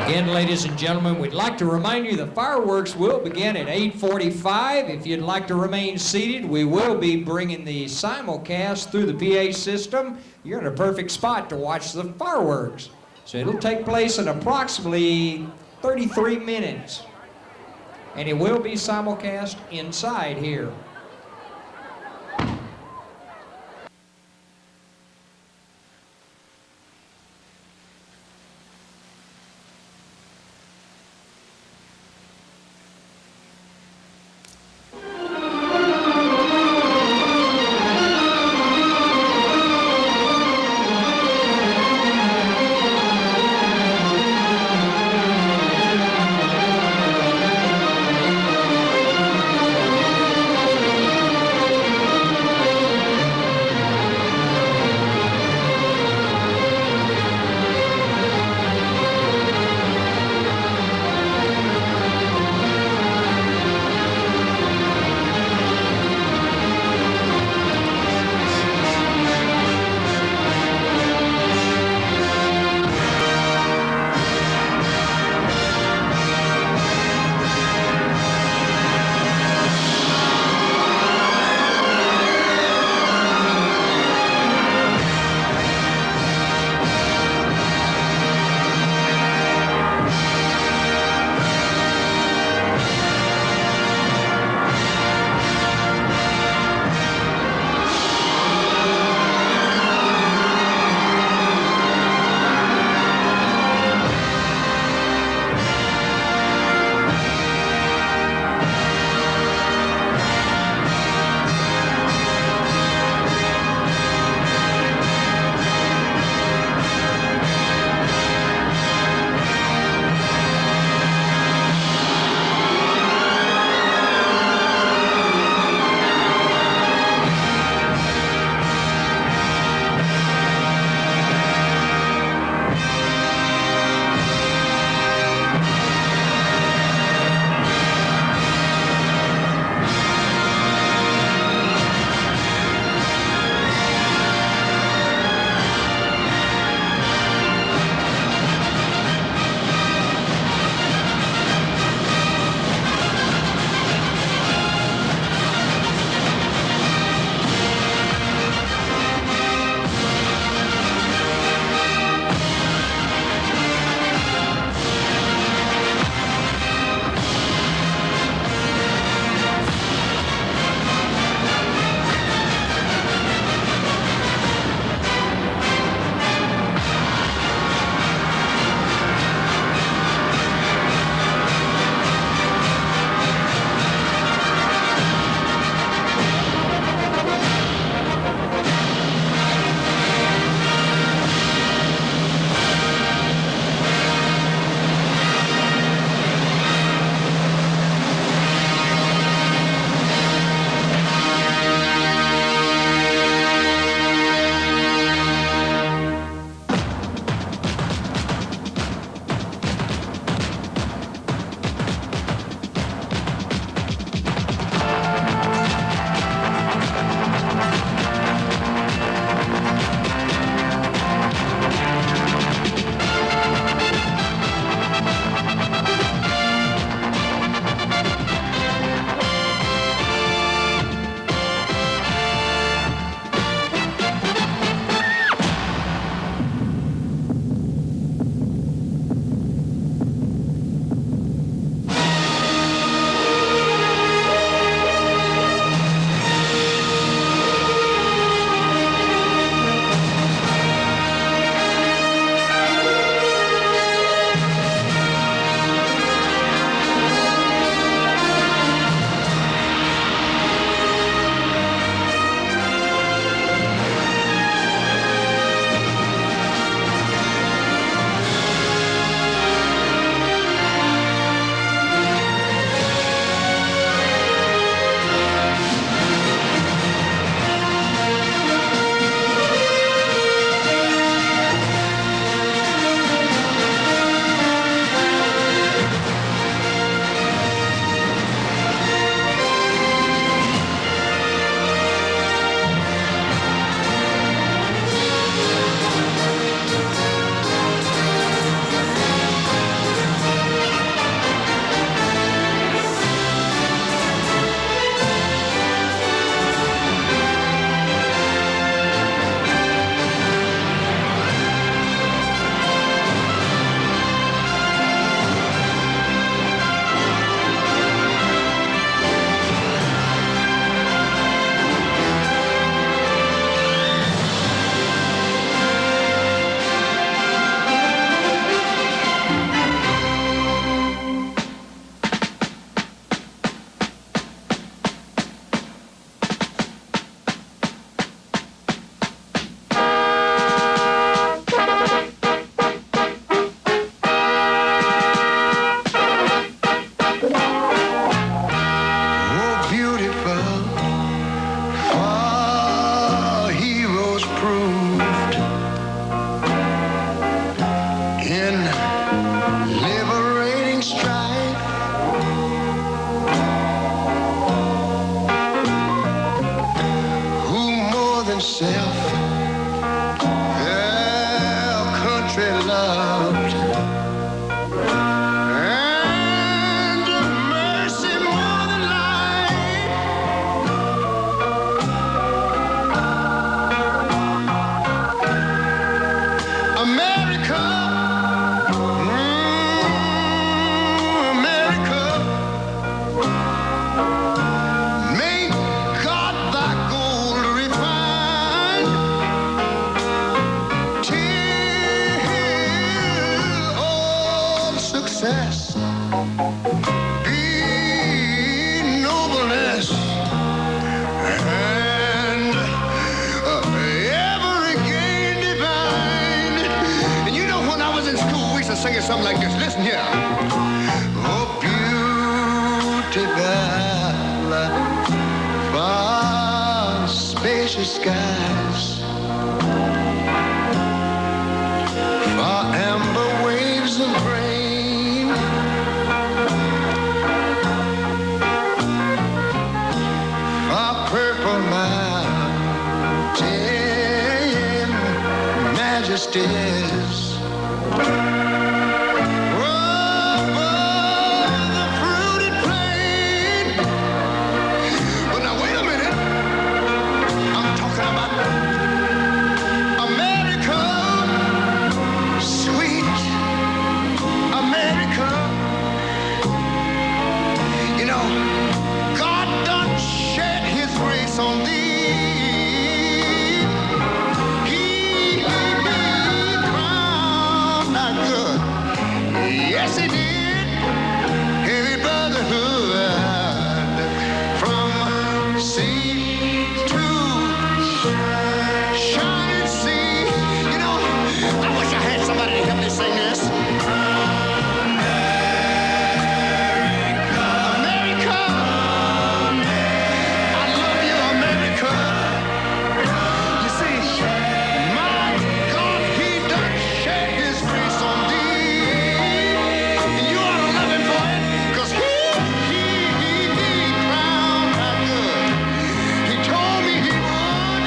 Again, ladies and gentlemen, we'd like to remind you the fireworks will begin at 8:45. If you'd like to remain seated, we will be bringing the simulcast through the PA system. You're in a perfect spot to watch the fireworks. So it'll take place in approximately 33 minutes. And it will be simulcast inside here. himself. Yeah, country loved. And mercy more than life. America, America, may God thy gold refine till all success be nobleness and every gain divine. And you know, when I was in school, we used to sing something like this. Listen here. Oh, beautiful, far spacious skies, far amber waves of rain, far purple mountain majesties. Over the fruited plain. But now wait a minute. I'm talking about America, sweet America. You know, God done shed his grace on thee. He crowned thy good. Yes, he did. Heavy brotherhood from sea to shining sea. You know, I wish I had somebody to help me sing this. America, I love you, America. You see, my God, he done shed his grace on thee. And you ought to love him for it, 'cause he crowned thy good. He told me he would.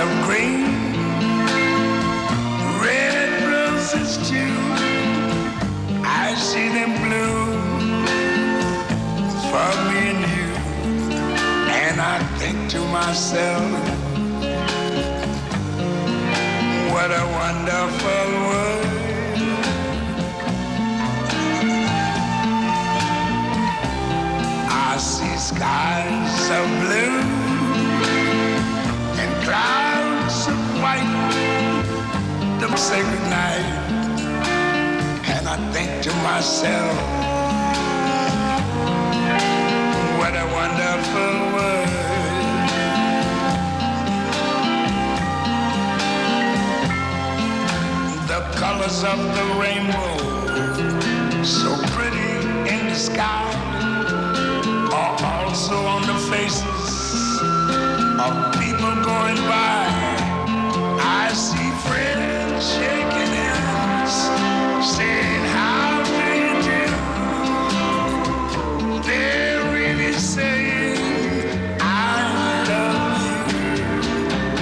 of green, red roses too. I see them bloom for me and you, and I think to myself, what a wonderful world. I see skies of blue and clouds of white, them say goodnight, and I think to myself, what a wonderful world. The colors of the rainbow, so pretty in the sky, are also on the faces of people going by. I see friends shaking hands, saying, how do you do? They're really saying, I love you.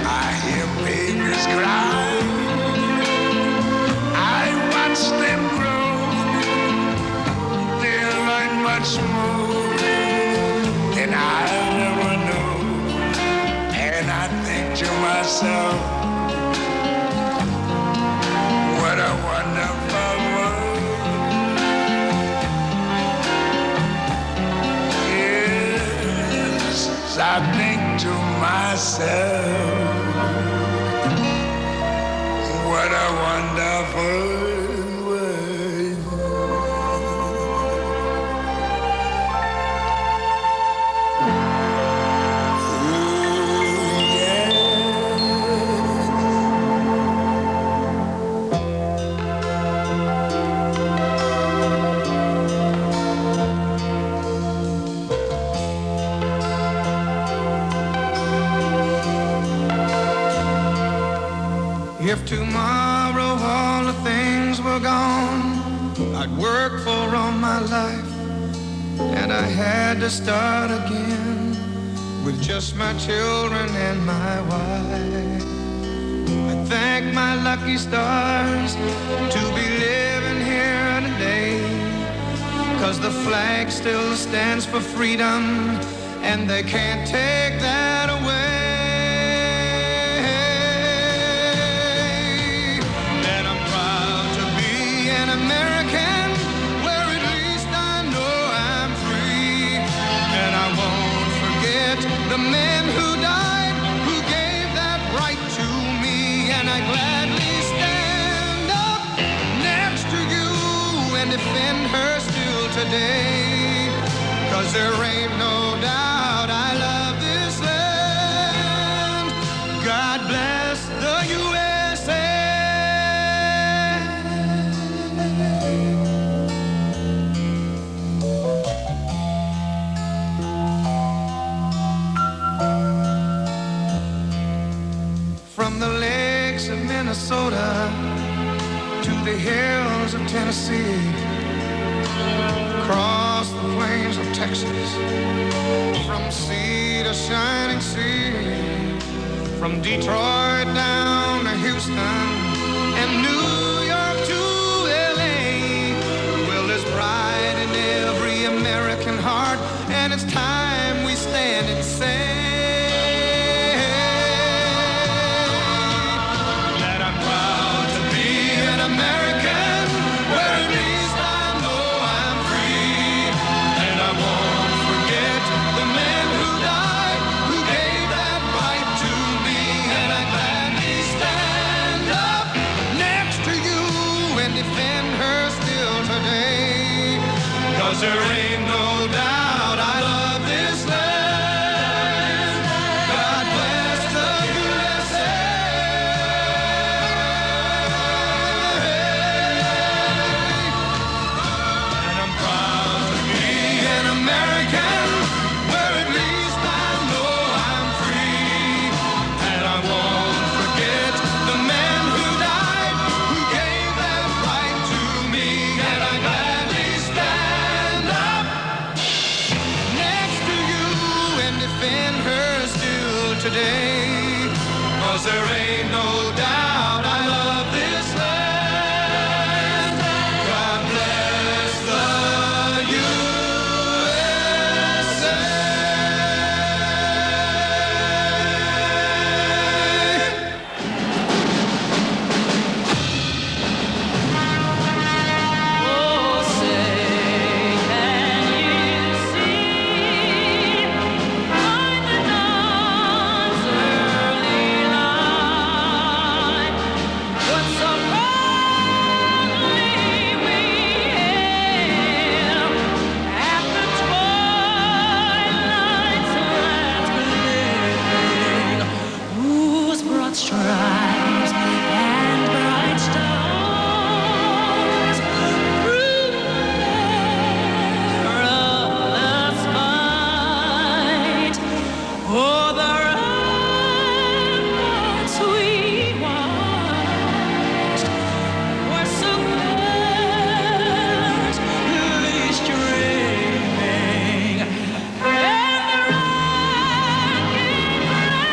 I hear babies cry. I watch them grow. They'll learn much more and I'll never know. And I think to myself, what a wonderful world. Yes, I think to myself, what a wonderful world. If tomorrow all the things were gone I'd worked for all my life, and I had to start again with just my children and my wife. I thank my lucky stars to be living here today, 'cause the flag still stands for freedom, and they can't take that away. American, where at least I know I'm free. And I won't forget the men who died, who gave that right to me. And I gladly stand up next to you and defend her still today. 'Cause there ain't no doubt I love this land. God bless the USA. From the lakes of Minnesota to the hills of Tennessee, across the plains of Texas, from sea to shining sea, from Detroit down to Houston and New York to LA. Well, there's pride in every American heart, and it's time we stand and say American, where at least I know I'm free. And I won't forget the men who died, who gave that right to me. And I gladly stand up next to you and defend her still today. 'Cause there ain't no doubt I love this land. God bless the USA. American, where at least I know I'm free. And I won't forget the men who died, who gave that right to me. And I gladly stand up 'cause there ain't no doubt I love this land. God bless the USA. Oh, say, can you see by the dawn's early light what so proudly we hailed at the twilight's last gleaming, whose broad stripes and bright stars through the perilous fight o'er the ramparts we watched were so clearly streaming, and the ranking red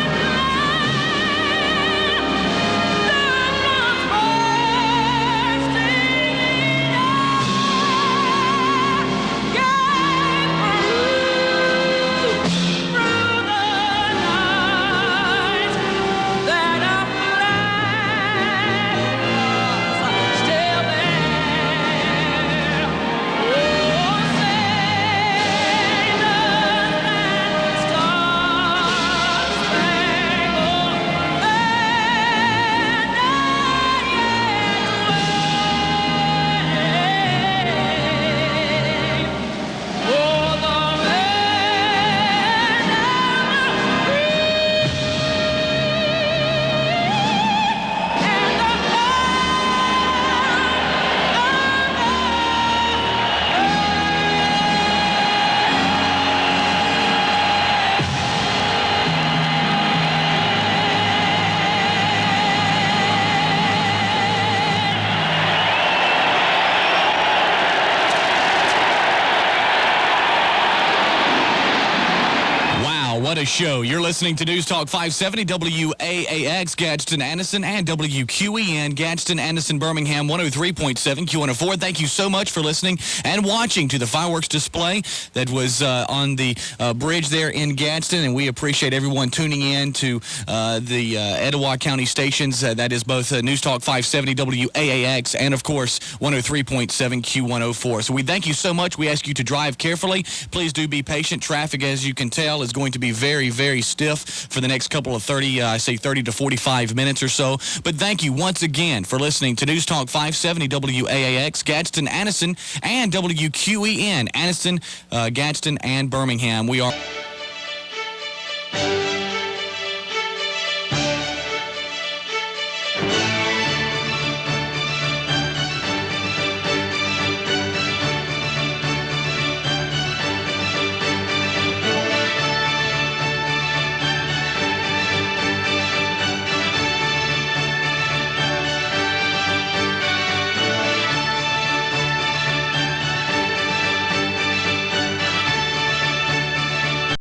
What a show. You're listening to News Talk 570 WAAX, Gadsden, Anniston, and WQEN, Gadsden, Anniston, Birmingham, 103.7 Q104. Thank you so much for listening and watching to the fireworks display that was on the bridge there in Gadsden, and we appreciate everyone tuning in to the Etowah County stations. That is both News Talk 570 WAAX and, of course, 103.7 Q104. So we thank you so much. We ask you to drive carefully. Please do be patient. Traffic, as you can tell, is going to be very, very stiff for the next couple of 30 to 45 minutes or so. But thank you once again for listening to News Talk 570 WAAX, Gadsden, Anniston, and WQEN, Anniston, Gadsden, and Birmingham. We are...